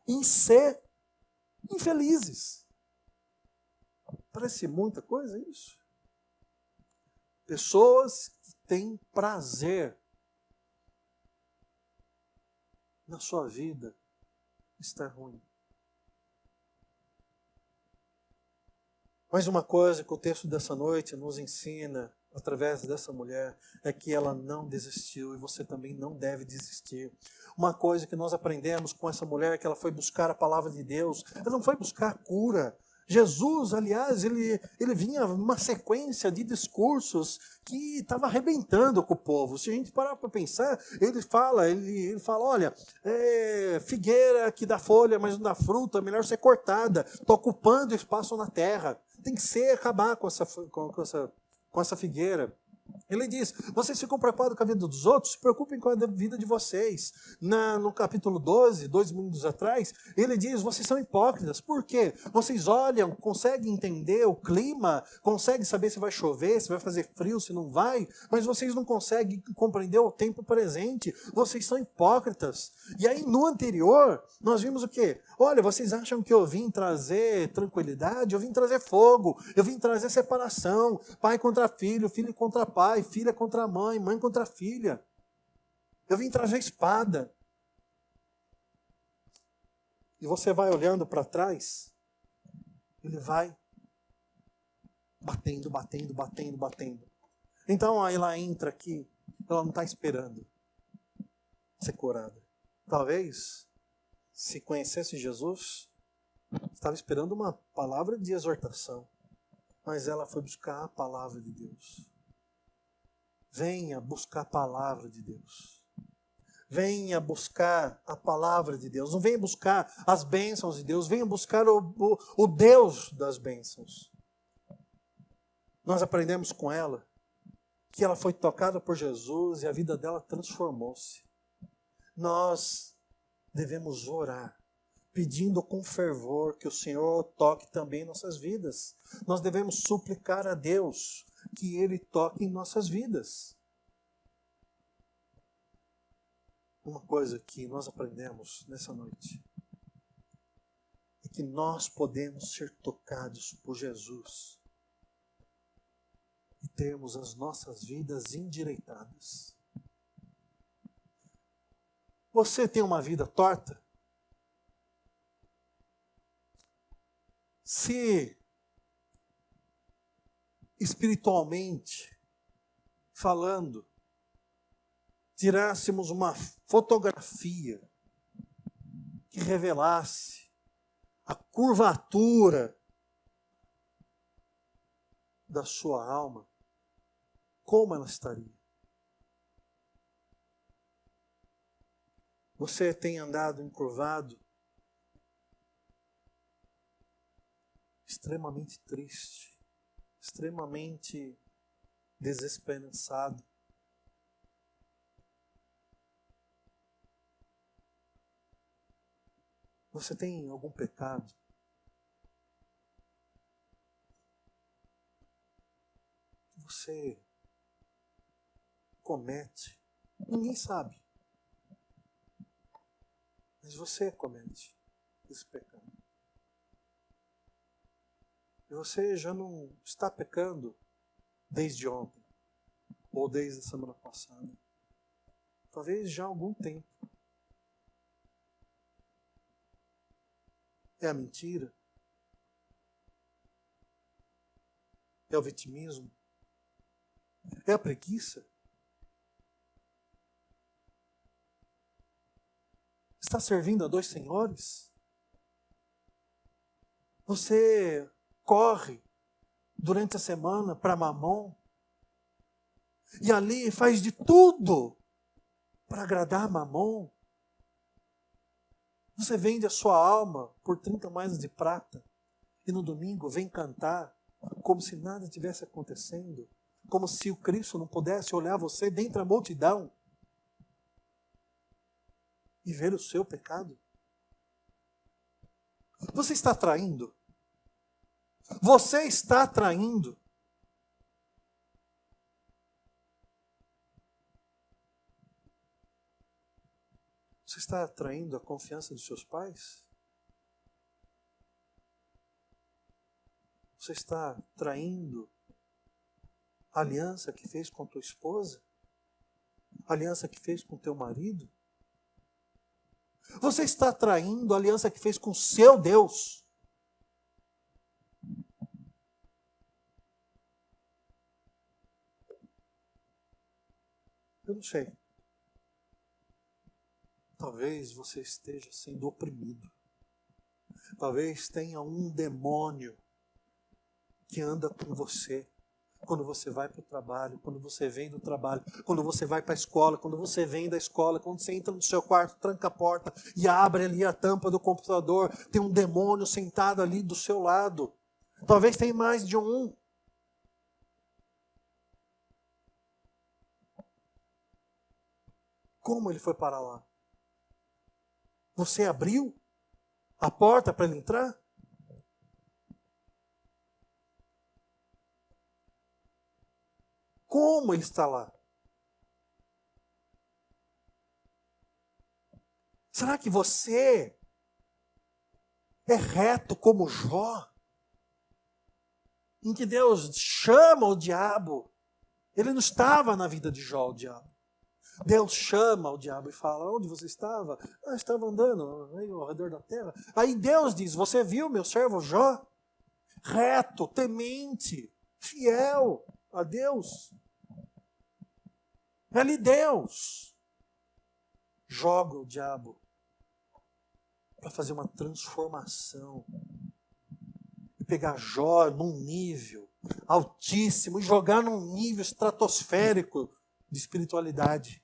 em ser infelizes. Parece muita coisa isso. Pessoas que têm prazer na sua vida estar ruim. Mas uma coisa que o texto dessa noite nos ensina, através dessa mulher, é que ela não desistiu e você também não deve desistir. Uma coisa que nós aprendemos com essa mulher é que ela foi buscar a palavra de Deus. Ela não foi buscar cura. Jesus, aliás, ele vinha numa sequência de discursos que estava arrebentando com o povo. Se a gente parar para pensar, ele fala, olha, figueira que dá folha, mas não dá fruta, é melhor ser cortada. Está ocupando espaço na terra. Tem que acabar com essa figueira. Ele diz, vocês ficam preocupados com a vida dos outros, se preocupem com a vida de vocês. No capítulo 12, 2 minutos atrás, ele diz, vocês são hipócritas. Por quê? Vocês olham, conseguem entender o clima, conseguem saber se vai chover, se vai fazer frio, se não vai, mas vocês não conseguem compreender o tempo presente. Vocês são hipócritas. E aí, no anterior, nós vimos o quê? Olha, vocês acham que eu vim trazer tranquilidade? Eu vim trazer fogo, eu vim trazer separação, pai contra filho, filho contra pai, filha contra mãe, mãe contra filha. Eu vim trazer espada. E você vai olhando para trás, ele vai batendo. Então aí ela entra aqui, ela não está esperando ser curada. Talvez, se conhecesse Jesus, estava esperando uma palavra de exortação, mas ela foi buscar a palavra de Deus. Venha buscar a palavra de Deus. Venha buscar a palavra de Deus. Não venha buscar as bênçãos de Deus. Venha buscar o Deus das bênçãos. Nós aprendemos com ela que ela foi tocada por Jesus e a vida dela transformou-se. Nós devemos orar, pedindo com fervor que o Senhor toque também em nossas vidas. Nós devemos suplicar a Deus que Ele toque em nossas vidas. Uma coisa que nós aprendemos nessa noite é que nós podemos ser tocados por Jesus e termos as nossas vidas endireitadas. Você tem uma vida torta? Se espiritualmente falando, tirássemos uma fotografia que revelasse a curvatura da sua alma, como ela estaria? Você tem andado encurvado, extremamente triste, extremamente desesperançado. Você tem algum pecado? Que você comete? Ninguém sabe. Mas você comete esse pecado. E você já não está pecando desde ontem, ou desde a semana passada. Talvez já há algum tempo. É a mentira? É o vitimismo? É a preguiça? Está servindo a dois senhores? Você corre durante a semana para Mamon e ali faz de tudo para agradar Mamon? Você vende a sua alma por 30 moedas de prata e no domingo vem cantar como se nada tivesse acontecendo, como se o Cristo não pudesse olhar você dentre a multidão e ver o seu pecado? Você está traindo? Você está traindo? Você está traindo a confiança dos seus pais? Você está traindo a aliança que fez com tua esposa? A aliança que fez com teu marido? Você está traindo a aliança que fez com o seu Deus? Eu não sei. Talvez você esteja sendo oprimido. Talvez tenha um demônio que anda com você. Quando você vai para o trabalho, quando você vem do trabalho, quando você vai para a escola, quando você vem da escola, quando você entra no seu quarto, tranca a porta e abre ali a tampa do computador, tem um demônio sentado ali do seu lado. Talvez tenha mais de um. Como ele foi parar lá? Você abriu a porta para ele entrar? Como ele está lá? Será que você é reto como Jó? Em que Deus chama o diabo. Ele não estava na vida de Jó, o diabo. Deus chama o diabo e fala: onde você estava? Ah, estava andando aí ao redor da terra. Aí Deus diz: você viu meu servo Jó? Reto, temente, fiel a Deus. Ali Deus joga o diabo para fazer uma transformação. E pegar Jó num nível altíssimo e jogar num nível estratosférico de espiritualidade.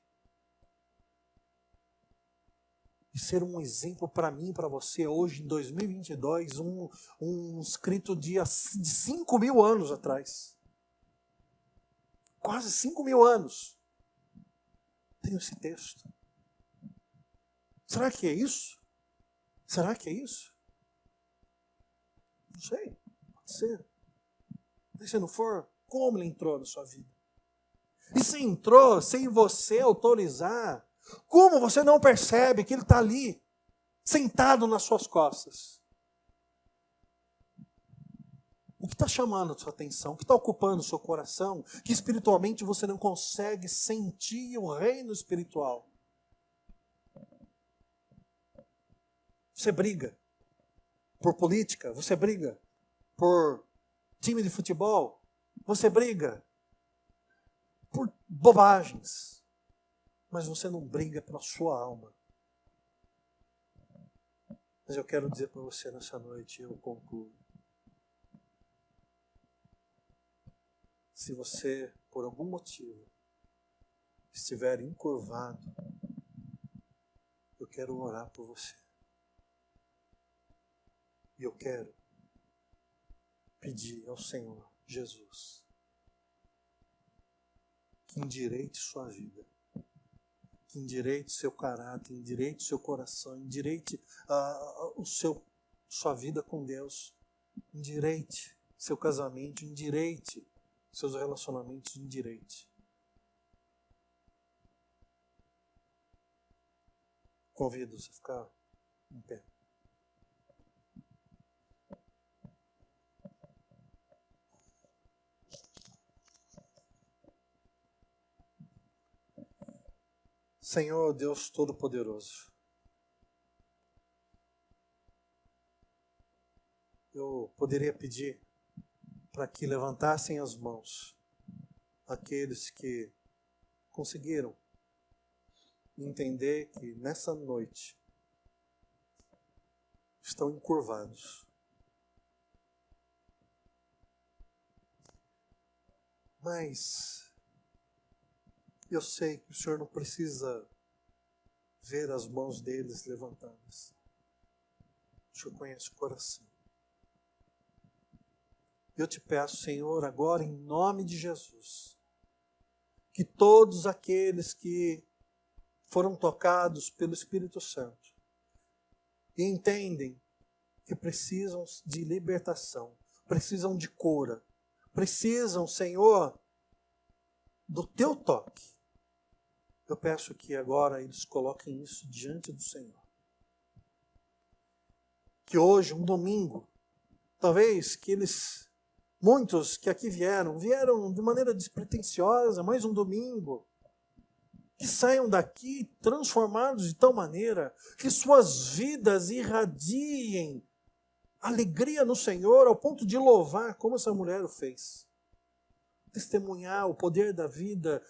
E ser um exemplo para mim e para você hoje, em 2022, um escrito de 5.000 anos atrás. Quase 5.000 anos. Tem esse texto. Será que é isso? Será que é isso? Não sei. Pode ser. Mas se não for, como ele entrou na sua vida? E se entrou sem você autorizar, como você não percebe que ele está ali, sentado nas suas costas? O que está chamando a sua atenção? O que está ocupando o seu coração? Que espiritualmente você não consegue sentir o reino espiritual? Você briga por política? Você briga por time de futebol? Você briga por bobagens? Mas você não briga pela sua alma. Mas eu quero dizer para você nessa noite, eu concluo. Se você, por algum motivo, estiver encurvado, eu quero orar por você. E eu quero pedir ao Senhor Jesus que endireite sua vida, que endireite seu caráter, endireite seu coração, endireite sua vida com Deus, endireite seu casamento, endireite seus relacionamentos, endireite. Convido-os a ficar em pé. Senhor Deus Todo-Poderoso, eu poderia pedir para que levantassem as mãos aqueles que conseguiram entender que nessa noite estão encurvados. Mas eu sei que o Senhor não precisa ver as mãos deles levantadas. O Senhor conhece o coração. Eu te peço, Senhor, agora em nome de Jesus, que todos aqueles que foram tocados pelo Espírito Santo e entendem que precisam de libertação, precisam de cura, precisam, Senhor, do teu toque. Eu peço que agora eles coloquem isso diante do Senhor. Que hoje, um domingo, talvez que muitos que aqui vieram de maneira despretensiosa, mais um domingo, que saiam daqui transformados de tal maneira que suas vidas irradiem alegria no Senhor ao ponto de louvar como essa mulher o fez. Testemunhar o poder da vida,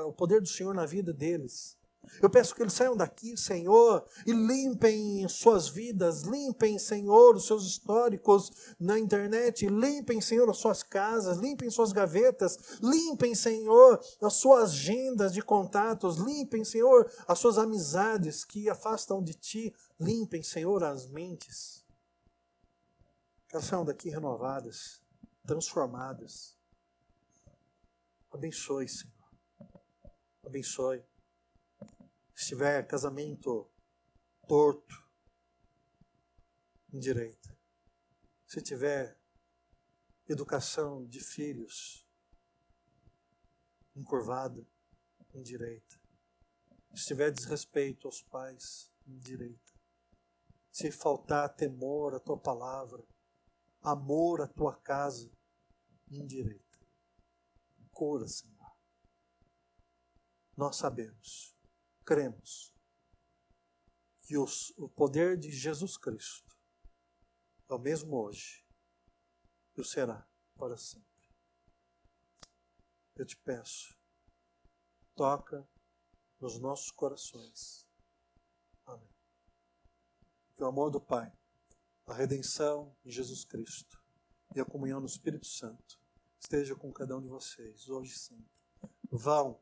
o poder do Senhor na vida deles. Eu peço que eles saiam daqui, Senhor, e limpem suas vidas, limpem, Senhor, os seus históricos na internet, limpem, Senhor, as suas casas, limpem suas gavetas, limpem, Senhor, as suas agendas de contatos, limpem, Senhor, as suas amizades que afastam de Ti, limpem, Senhor, as mentes. Que elas saiam daqui renovadas, transformadas. Abençoe, Senhor. Abençoe. Se tiver casamento torto, endireita. Se tiver educação de filhos encurvada, endireita. Se tiver desrespeito aos pais, endireita. Se faltar temor à tua palavra, amor à tua casa, endireita. Cura, Senhor. Nós sabemos, cremos, que o poder de Jesus Cristo é o mesmo hoje e o será para sempre. Eu te peço, toca nos nossos corações. Amém. Que o amor do Pai, a redenção em Jesus Cristo e a comunhão no Espírito Santo esteja com cada um de vocês, hoje e sempre. Vão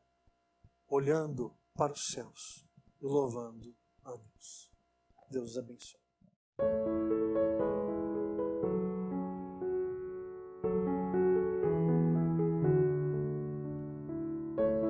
olhando para os céus e louvando a Deus. Deus os abençoe.